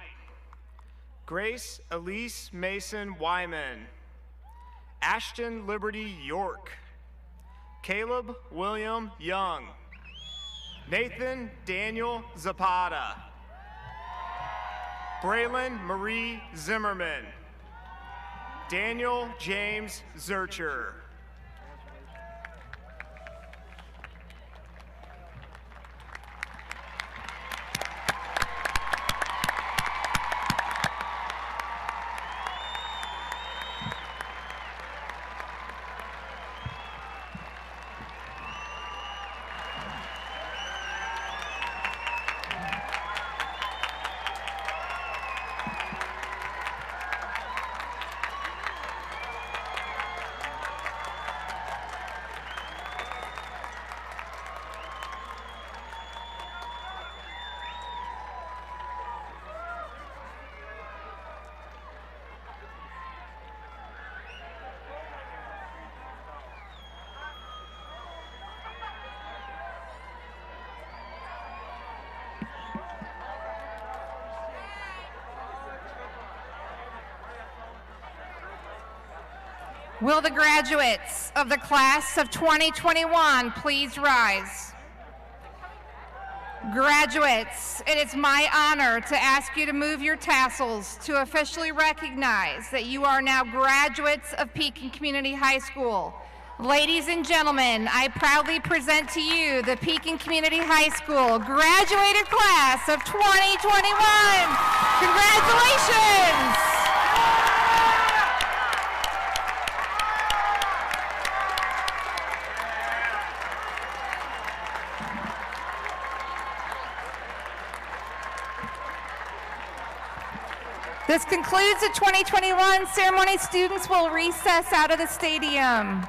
Grace Elise Mason Wyman, Ashton Liberty York, Caleb William Young, Nathan Daniel Zapata, Braylon Marie Zimmerman, Daniel James Zurcher. Will the graduates of the class of 2021 please rise? Graduates, it is my honor to ask you to move your tassels to officially recognize that you are now graduates of Pekin Community High School. Ladies and gentlemen, I proudly present to you the Pekin Community High School graduated class of 2021. Congratulations! This concludes the 2021 ceremony. Students will recess out of the stadium.